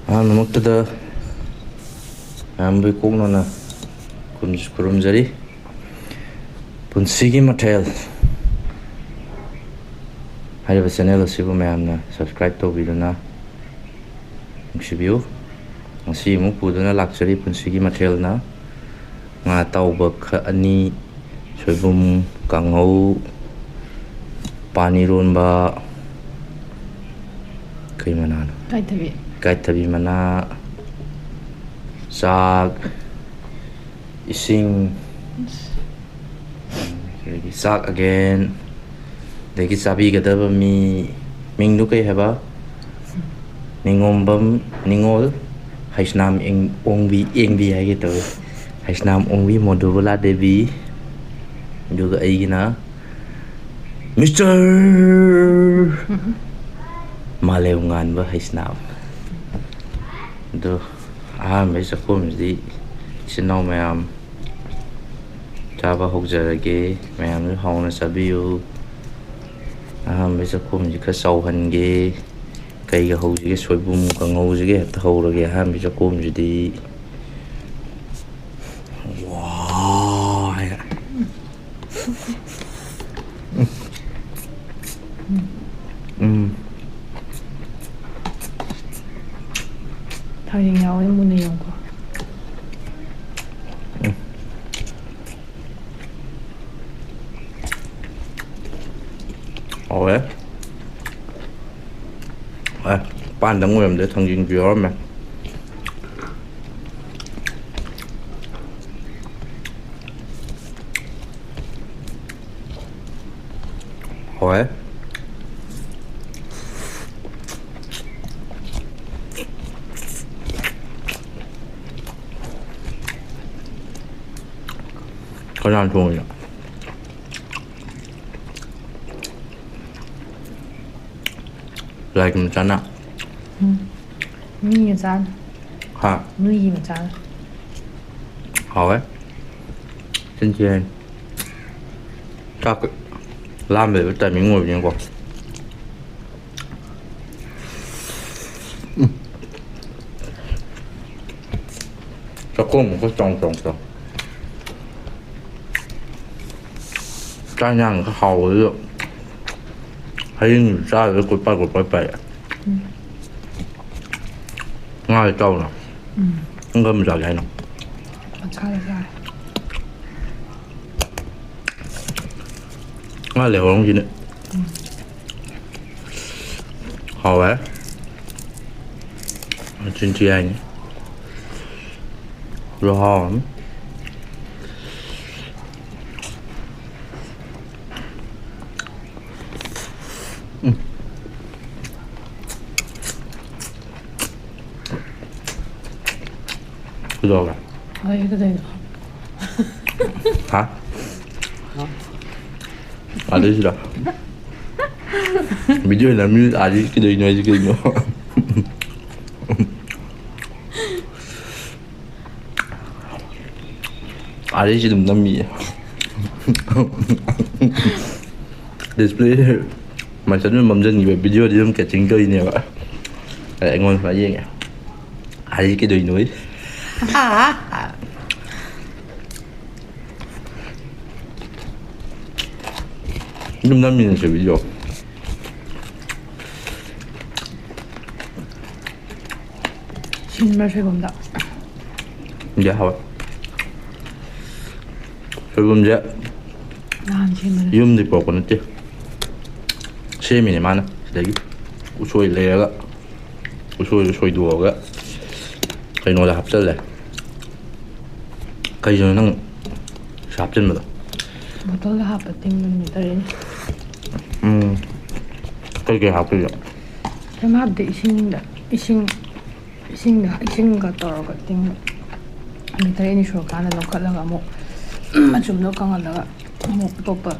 ꯅꯃꯛꯇꯗ ꯃꯌꯥꯝꯕꯨ ꯀꯣꯛꯅꯅ ꯈꯨꯔꯨꯝꯖꯔꯤ. ꯄꯨꯟꯁꯤꯒꯤ ꯃꯊꯦꯜ ꯍꯥꯏꯔꯤꯕ ꯆꯦꯅꯦꯜ ꯑꯁꯤꯕꯨ ꯃꯌꯥꯝꯅ ꯁꯕꯁꯀ꯭ꯔꯥꯏꯕ ꯇꯧꯕꯤꯗꯨꯅ ꯅꯨꯡꯁꯤꯕꯤꯌꯨ. ꯉꯁꯤ ꯑꯃꯨꯛ ꯄꯨꯗꯨꯅ ꯂꯥꯛꯆꯔꯤ ꯄꯨꯟꯁꯤꯒꯤ ꯃꯊꯦꯜꯅ ꯉꯥ ꯑꯇꯥꯎꯕ ꯑꯅꯤ, ꯁꯣꯏꯕꯨꯝ, ꯀꯥꯡꯍꯧ, ꯄꯥꯟ ꯏꯔꯣꯟꯕ, ꯀꯩ ꯃꯅꯥꯅꯣ? ꯏꯀꯥꯏꯊꯕꯤ ꯃꯅꯥ, ꯆꯥꯛ, ꯏꯁꯤꯡ, ꯑꯗꯒꯤ ꯆꯥꯛ ꯑꯒꯦꯟ, ꯑꯗꯒꯤ ꯆꯥꯕꯤꯒꯗꯕ ꯃꯤꯡꯗꯨ ꯀꯩ ꯍꯥꯏꯕ? ꯅꯤꯉꯣꯜ ꯍꯩꯁꯅꯥꯝ ꯑꯦꯡꯕꯤ ꯍꯥꯏꯒꯦ ꯇꯧꯋꯤ. ꯍꯩꯁꯅꯥꯝ ꯑꯣꯡꯕꯤ ꯃꯣꯙꯨꯕꯂꯥ ꯗꯦꯕꯤ. ꯑꯗꯨꯒ ꯑꯩꯒꯤꯅ ꯃꯤꯁꯇꯔ ꯃꯥꯂꯦꯝ ꯉꯥꯟꯕ ꯍꯩꯁꯅꯥꯝ. ꯑꯗꯣ ꯑꯍꯥꯟꯕꯒꯤ ꯆꯥꯛꯈꯨꯝꯁꯤꯗꯤ ꯏꯆꯤꯟ ꯏꯅꯥꯎ ꯃꯌꯥꯝ ꯆꯥꯕ ꯍꯧꯖꯔꯒꯦ. ꯃꯌꯥꯝꯁꯨ ꯍꯥꯎꯅ ꯆꯥꯕꯤꯌꯨ. ꯑꯍꯥꯟꯕꯒꯤ ꯆꯥꯛꯈꯨꯝꯁꯤ ꯈꯔ ꯆꯥꯎꯍꯟꯒꯦ. ꯀꯩꯒ ꯍꯧꯁꯤꯒꯦ? ꯁꯣꯏꯕꯨꯝ ꯀꯥꯡꯍꯧꯁꯤꯒ ꯍꯦꯛꯇ ꯍꯧꯔꯒꯦ. ꯑꯍꯥꯟꯕꯒꯤ ꯆꯥꯛꯈꯨꯝꯁꯤꯗꯤ ꯋꯥ ꯍꯥꯏꯅ. ꯊꯥꯡꯖꯤꯡ ꯌꯥꯎꯋꯦ, ꯃꯨꯟꯅ ꯌꯦꯡꯉꯨꯀꯣ. ꯍꯥꯎꯋꯦ. ꯄꯥꯟꯗꯪ ꯑꯣꯏꯔꯝꯗ꯭ꯔꯦ, ꯊꯥꯡꯖꯤꯡꯁꯨ ꯌꯥꯎꯔꯝꯃꯦ. ꯍꯥꯎꯋꯦ. ꯀꯅꯥꯅ ꯊꯣꯡꯉꯤꯅꯣ? ꯂꯥꯏꯒꯤ ꯃꯆꯥꯅ? ꯃꯤꯒ ꯆꯥꯅ. ꯍꯥ? ꯃꯤꯒꯤ ꯃꯆꯥꯅ. ꯍꯥꯎꯋꯦ. ꯆꯤꯟꯊꯤ. ꯆꯥꯛ ꯂꯥꯝꯕꯩꯕ ꯇꯥꯏꯃꯤꯡ ꯑꯣꯏꯕꯅꯤꯅꯀꯣ. ꯆꯥꯛꯈꯣꯝ ꯈꯔ ꯆꯥꯎ. ꯆꯥꯛ ꯏꯟꯖꯥꯡ ꯈꯔ ꯍꯥꯎꯕꯗꯨꯗ ꯍꯌꯤꯡꯁꯨ ꯆꯥꯕꯗ ꯀꯣꯠꯄꯥꯏ ꯄꯥꯏ. ꯉꯥꯁꯦ ꯆꯥꯎꯅ. ꯅꯪ ꯀꯔꯝꯕ ꯆꯥꯒꯦ ꯍꯥꯏꯅꯣ? ꯃꯆꯥꯗ ꯆꯥꯔꯦ. ꯉꯥ ꯂꯩꯍꯧꯔꯝꯈꯤꯅꯤ. ꯍꯥꯎꯋꯦ. ꯆꯤꯟꯊꯤ ꯍꯥꯏꯅꯤ. ꯈꯨꯍꯥꯎ ꯑꯃ. 그거가. 그대로. 다? 아저씨라. 비디오에 남는 아저씨도 있노. 아저씨도 남미. 디스플레이 맞춰주는 멈전이 비디오 좀 캐칭도 있네요. anh phải gì nhỉ? Ai cái đùi núi. Năm năm mình sẽ video. 신발 소금다. Dạ thôi. 소금 이제. 난 신발. 이음도 먹었는데. 세미네 많아. 여기. 우소이 레가. 우소이 두어가. 그ꯩꯅꯣꯗ ꯍꯥꯞꯆꯜꯂꯦ. ꯀꯩꯁꯨ ꯅꯪ ꯍꯥꯞꯆꯤꯟꯕꯗꯣ? ꯕꯣꯇꯜꯗ ꯍꯥꯞꯄ ꯇꯤꯡꯕꯅꯤ ꯇꯔꯦꯅꯦ. ꯀꯩꯀꯩ ꯍꯥꯞꯄꯤꯒꯦ? ꯀꯩꯝ ꯍꯥꯞꯇꯦ. ꯏꯁꯤꯡꯒ ꯇꯧꯔꯒ ꯇꯤꯡꯕ. ꯅꯨꯃꯤꯠ 8ꯅꯤ ꯁꯨꯔꯀꯥꯟꯗ ꯂꯧꯈꯠꯂꯒ ꯑꯃꯨꯛ ꯃꯆꯨꯝꯗꯣ ꯀꯪꯍꯜꯂꯒ ꯑꯃꯨꯛ ꯑꯇꯣꯞꯄ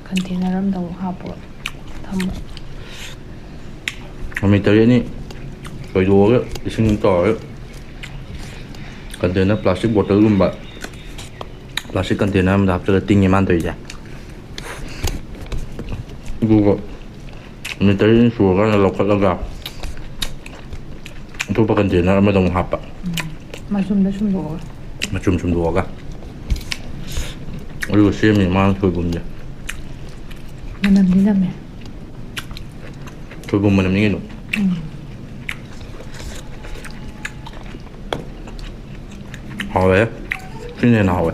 ꯀꯟꯇꯦꯅꯔ ꯑꯃꯗ ꯑꯃꯨꯛ ꯍꯥꯞꯄꯒ ꯊꯝꯕ. ꯅꯨꯃꯤꯠ 8ꯅꯤ ꯁꯣꯏꯗꯣꯛꯑꯒ ꯏꯁꯤꯡ ꯇꯧꯔꯒ ꯀꯟꯇꯦꯅꯔ ꯄ꯭ꯂꯥꯁꯇꯤꯛ ꯕꯣꯇꯜꯒꯨꯝꯕ ꯄ꯭ꯂꯥꯁꯇꯤꯛ ꯀꯟꯇꯦꯅꯔ ꯑꯃꯗ ꯍꯥꯞꯆꯤꯜꯂꯒ ꯇꯤꯡꯉꯦ ꯃꯥꯅ ꯇꯧꯔꯤꯁꯦ. ꯑꯗꯨꯒ ꯅꯨꯃꯤꯠ 8ꯅꯤ ꯁꯨꯔꯀꯥꯟꯗ ꯂꯧꯈꯠꯂꯒ ꯑꯇꯣꯞꯄ ꯀꯟꯇꯦꯅꯔ ꯑꯃꯗ ꯑꯃꯨꯛ ꯍꯥꯞꯄ ꯃꯆꯨꯝꯗ ꯁꯨꯝꯗꯣꯛꯑꯒ ꯃꯆꯨꯝ ꯁꯨꯝꯗꯣꯛꯑꯒ ꯑꯗꯨꯒ ꯁꯦꯝꯃꯤ ꯃꯥꯅ ꯁꯣꯏꯕꯨꯝꯁꯦ ꯃꯅꯝꯗꯤ ꯅꯝꯃꯦ ꯁꯣꯏꯕꯨꯝ ꯃꯅꯝꯅꯤ ꯀꯩꯅꯣ ꯍꯥꯎꯋꯦ ꯁꯤꯅ ꯍꯦꯟꯅ ꯍꯥꯎꯋꯦ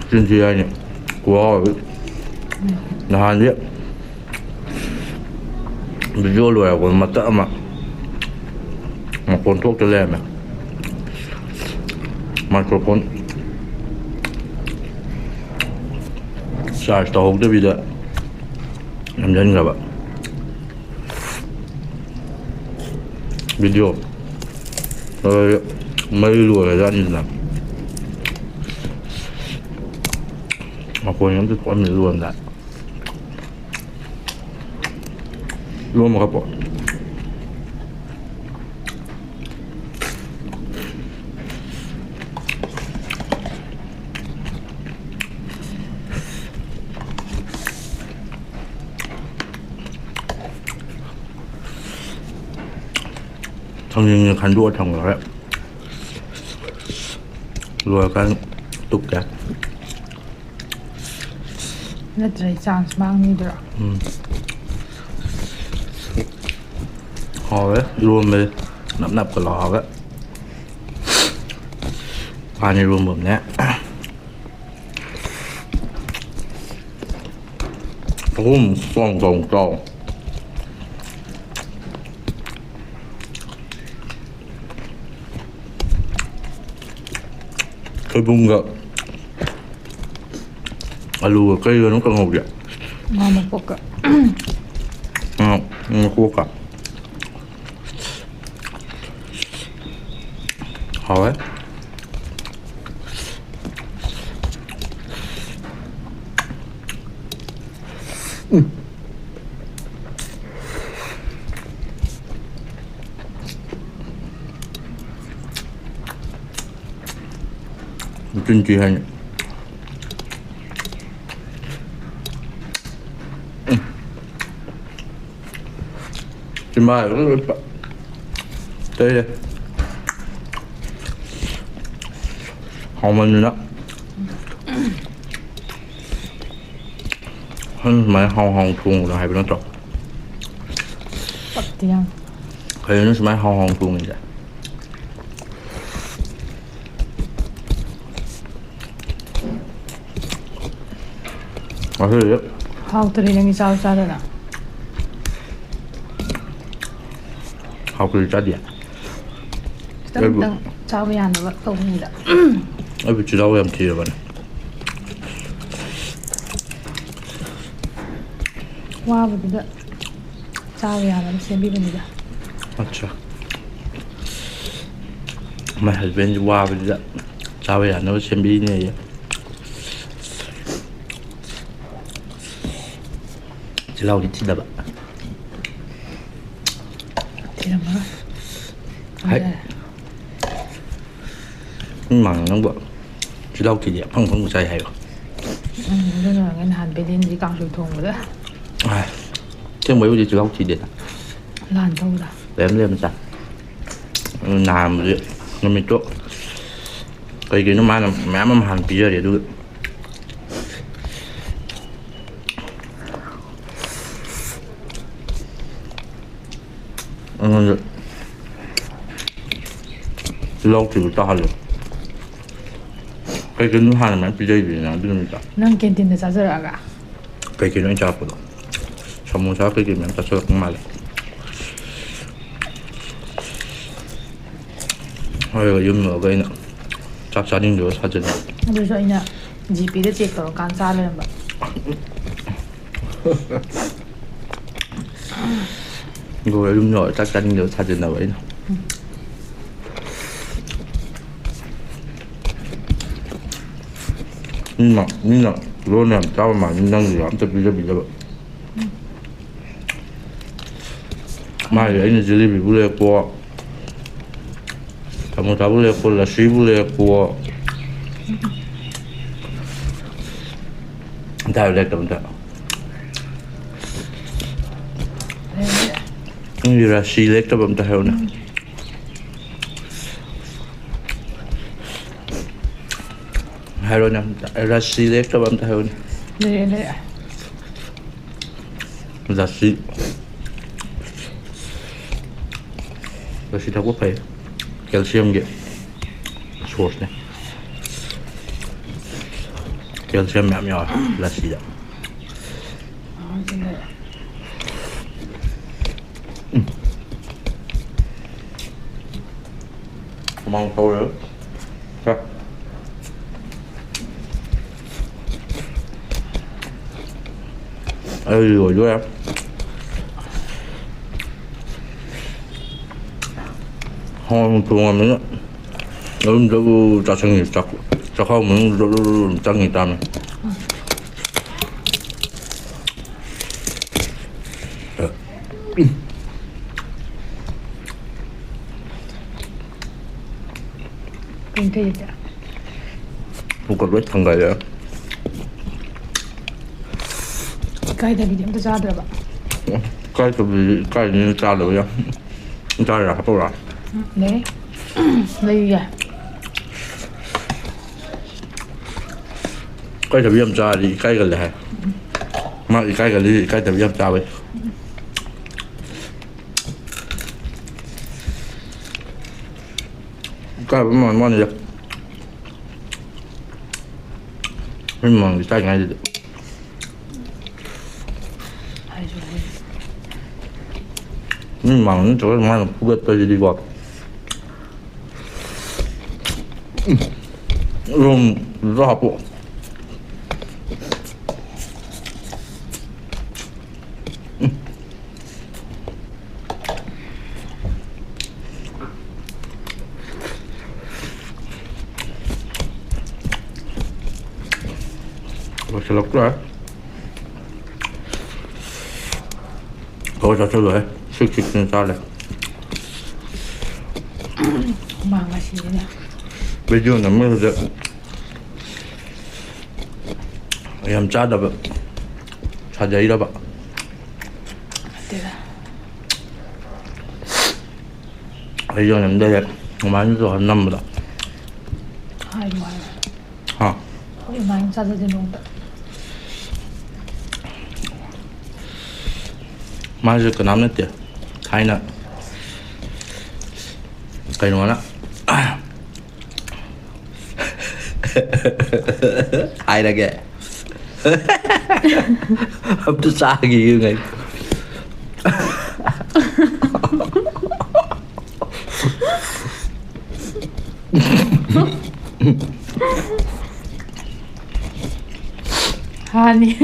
ꯆꯤꯟꯊꯤ ꯍꯥꯏꯅꯤ ꯈꯨꯍꯥꯎꯗꯤ ꯅꯍꯥꯟꯗꯤ ꯚꯤꯗꯤꯑꯣ ꯂꯣꯏꯔꯛꯄ ꯃꯇꯠ ꯑꯃ ꯃꯈꯣꯟ ꯊꯣꯛꯇ ꯂꯩꯔꯝꯃꯦ ꯃꯥꯏꯀ꯭ꯔꯣꯐꯣꯟ ꯆꯥꯔꯖ ꯇꯧꯍꯧꯗꯕꯤꯗ ꯅꯝꯁꯤꯟꯈ꯭ꯔꯕ ꯚꯤꯗꯤꯑꯣ ꯃꯩ ꯂꯣꯏꯔꯖꯥꯠꯅꯤꯗꯅ ꯃꯈꯣꯟ ꯑꯝꯇ ꯊꯣꯛꯑꯝꯃꯤ ꯂꯣꯟꯗ ꯂꯣꯟꯕ ꯈꯛꯄꯣ ꯊꯥꯡꯖꯤꯡꯁꯦ ꯈꯟꯗꯣꯛꯑ ꯊꯝꯈ꯭ꯔꯦ ꯂꯣꯏꯔꯀꯥꯟꯗ ꯇꯨꯞꯀꯦ ꯅꯠꯇ꯭ꯔꯗꯤ ꯆꯥꯟꯁ ꯃꯥꯡꯅꯤꯗ꯭ꯔꯣ ꯍꯥꯎꯋꯦ ꯏꯔꯣꯟꯕꯁꯦ ꯅꯞ ꯅꯞꯀ ꯂꯥꯎꯔꯒ ꯄꯥꯟ ꯏꯔꯣꯟꯕꯅꯦ ꯑꯍꯨꯝ ꯆꯥꯎ ꯁꯣꯏꯕꯨꯝꯒ ꯑꯂꯨꯒ ꯀꯩꯒꯅꯣ ꯀꯥꯡꯍꯧꯁꯦ ꯉꯥ ꯃꯀꯣꯛꯀ ꯃꯀꯣꯛꯀ ꯍꯥꯎꯋꯦ ꯆꯤꯟꯊꯤ ꯍꯥꯏꯅꯤ ꯆꯤꯝꯕꯥꯜ ꯂꯣꯏ ꯇꯩꯔꯦ ꯍꯥꯎꯃꯟꯗꯅ ꯁꯨꯃꯥꯏꯅ ꯍꯥꯎ ꯊꯣꯡꯕꯗꯣ ꯍꯥꯏꯕ ꯅꯠꯇ꯭ꯔꯣ ꯄꯛꯇꯤ ꯌꯥꯝ ꯀꯩꯅꯣ ꯁꯨꯃꯥꯏꯅ ꯍꯥꯎ ꯊꯣꯡꯉꯤꯁꯦ ꯑꯁꯤꯗꯤ ꯍꯥꯎꯇ꯭ꯔꯦ ꯅꯪꯒꯤ ꯆꯥꯗꯅ ꯍꯥꯎꯇ꯭ꯔꯗꯤ ꯆꯥꯗꯦ ꯈꯤꯇꯪ ꯆꯥꯕ ꯌꯥꯅꯕ ꯇꯧꯕꯅꯤꯗ ꯑꯩꯕꯨ ꯆꯤꯜꯍꯥꯎ ꯌꯥꯝ ꯊꯤꯔꯕꯅꯦ ꯋꯥꯕꯗꯨꯗ ꯆꯥꯕ ꯌꯥꯅꯕ ꯁꯦꯝꯕꯤꯕꯅꯤꯗ ꯑꯠꯆꯥ ꯃꯥꯏ ꯍꯁꯕꯦꯟꯁꯤ ꯋꯥꯕꯁꯤꯗ ꯆꯥꯕ ꯌꯥꯅꯕ ꯁꯦꯝꯕꯤꯅꯦꯌꯦ ꯆꯤꯜꯍꯥꯎꯗꯤ ꯊꯤꯗꯕ ꯊꯤꯔꯝꯃꯔꯣꯏ ꯍꯥꯏ ꯈꯪꯖꯔꯦ ꯃꯥꯡ ꯅꯪꯕꯨ ꯆꯤꯜꯍꯥꯎ ꯊꯤꯗꯦ ꯑꯐꯪ ꯑꯐꯪꯕ ꯆꯥꯏ ꯍꯥꯏꯌꯣ ꯑꯗꯨꯅ ꯅꯍꯥꯟ ꯕꯦꯂꯦꯟꯗ꯭ꯔꯤ ꯀꯥꯡꯁꯣꯏ ꯊꯣꯡꯕꯗ ꯑꯁꯦꯡꯕꯩꯕꯨꯗꯤ ꯆꯤꯜꯍꯥꯎ ꯊꯤꯗꯦꯗ ꯂꯥꯟ ꯇꯧꯕꯗ ꯂꯩꯔꯝ ꯆꯥꯏ ꯅꯍꯥꯟꯕꯨꯗꯤ ꯅꯨꯃꯤꯠꯇꯣ ꯀꯩꯀꯩꯅꯣ ꯃꯥꯅ ꯃꯌꯥꯝ ꯑꯃ ꯍꯥꯟꯅ ꯄꯤꯖꯔꯦ ꯑꯗꯨꯒ ꯑꯩꯉꯣꯟꯗ ꯆꯤꯜꯍꯥꯎ ꯊꯤꯕ ꯇꯥꯍꯜꯂꯦ ꯀꯩꯀꯩꯅꯣ ꯍꯥꯟꯅ ꯃꯌꯥꯝ ꯄꯤꯖꯩꯗꯅ ꯑꯗꯨ ꯅꯨꯃꯤꯠꯇꯣ ꯅꯪ ꯀꯦꯟꯇꯤꯟꯗ ꯆꯥꯖꯔꯛꯑꯒ ꯀꯩꯀꯩꯅꯣ ꯑꯩꯅ ꯆꯥꯔꯛꯄꯗꯣ ꯁꯃꯣꯁꯥ ꯀꯩꯀꯩ ꯃꯌꯥꯝ ꯆꯥꯁꯤꯜꯂꯛꯄ ꯃꯥꯜꯂꯦ ꯍꯣꯏ ꯌꯨꯝ ꯌꯧꯔꯒ ꯑꯩꯅ ꯆꯥꯛ ꯆꯥꯅꯤꯡꯗꯕ ꯁꯥꯖꯟꯅꯩ ꯑꯗꯨꯁꯨ ꯑꯩꯅ ꯖꯤꯄꯦꯗ ꯆꯦꯛ ꯇꯧꯔꯀꯥꯟꯗ ꯆꯥ ꯂꯩꯔꯝꯕ ꯑꯗꯨꯒ ꯌꯨꯝ ꯌꯧꯔꯒ ꯆꯥꯛ ꯆꯥꯅꯤꯡꯗꯕ ꯁꯥꯖꯟꯅꯕ ꯑꯩꯅ ꯃꯤꯅ ꯂꯣꯟꯅ ꯌꯥꯝ ꯆꯥꯕ ꯃꯥꯜꯂꯤ ꯅꯪꯁꯨ ꯑꯝꯇ ꯄꯤꯖꯕꯤꯗꯕ ꯃꯥꯒꯤ ꯑꯩꯅ ꯖꯤꯂꯤꯕꯤꯕꯨ ꯂꯩꯔꯛꯄꯣ ꯁꯃꯣꯁꯥꯕꯨ ꯂꯩꯔꯛꯄꯣ ꯂꯁꯤꯕꯨ ꯂꯩꯔꯛꯄꯣ Tao đẹp lắm đó. Như là xì lết cho bấm tao nè. Hai rồi nè, ra xì lết cho bấm tao nè. Đây. Ra xì. Ra xì thao quốc phải calcium vậy. Source này. Calcium mẹ nhỏ là xì đó. Mong thôi nữa. Sao? Rồi chú em. Thôi thường mình nữa. Nó cho sang nghiệp cho không mình cho nghiệp tam này. 괜찮겠다. 그걸 왜 탄 거야? ekaithabi amta chadraba. Cái cha được chưa? Cha là đâu rồi? Đấy. Đây à. Cái thằng viêm cha thì cái gần là mà cái gần đi cái thằng viêm cha vậy. Cái món ngon vậy. Mình mong cái ngay được. Mình mong chỗ mà nó cũng biết tới đi qua. Luôn rất hấp dẫn. Sẽ lọc ra. Thôi cho rồi. Sức nên sao này. Mang cái gì nè. Bây giờ nó mới được. Em cha đập. Cha giấy đó bạn. Được. Bây giờ em đây mà như rồi năm rồi đó. Hai ngoài. Hả? Hôm nay cha ra trên đồng. Mà giờ cái năm nữa tiền. Thay nè. Cái nó đó. Hay là kìa. Không biết xa gì người. Hani.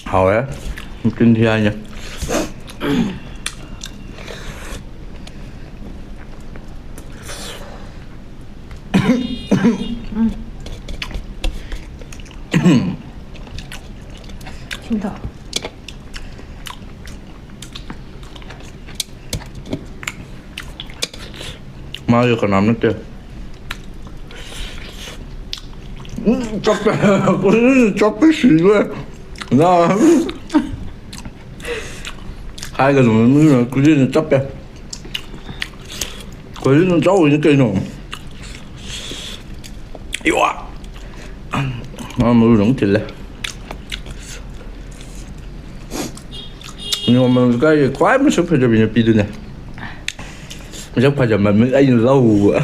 Hồi á, kinh thi ai nha. Xin thở. Mà giờ còn nằm nữa chưa? Chop cái gì vậy? Nó hai cái đồng nó cứ đi chop vậy. Cứ đi nó trâu những cây nó. Yêu à. Nó mưa nóng thịt lên. Nhưng mà cái quái mới sắp phải cho mình đi này. Mình sắp phải cho mình mới ăn lâu quá.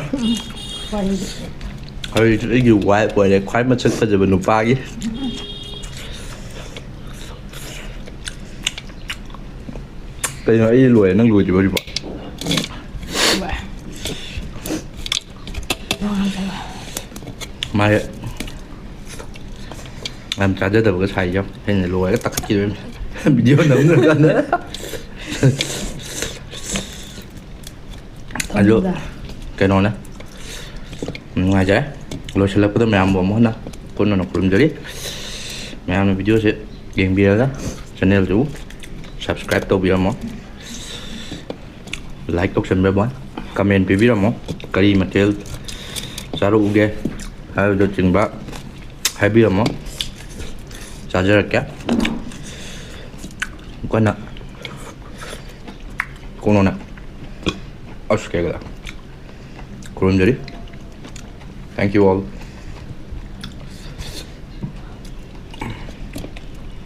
Thôi cái gì quái để quái mới sắp phải cho mình pha chứ. Đây nó lùi nó lùi chỉ bao nhiêu vậy? Mai làm trả cho được cái thầy không? Hay là lùi cái tắc gì em bị vô nấm nữa con nữa. Anh vô cái nó nè. nuangajai loisilakpada mayam bo mo na punna khurumjari mayam video se yengbiraga channel ju subscribe tawbiramo like tawsanbiramo comment pibiramo kari matel charuge haibdo chingba haibiramo chajarakya kona konona ashkegala kurumjari. Thank you all.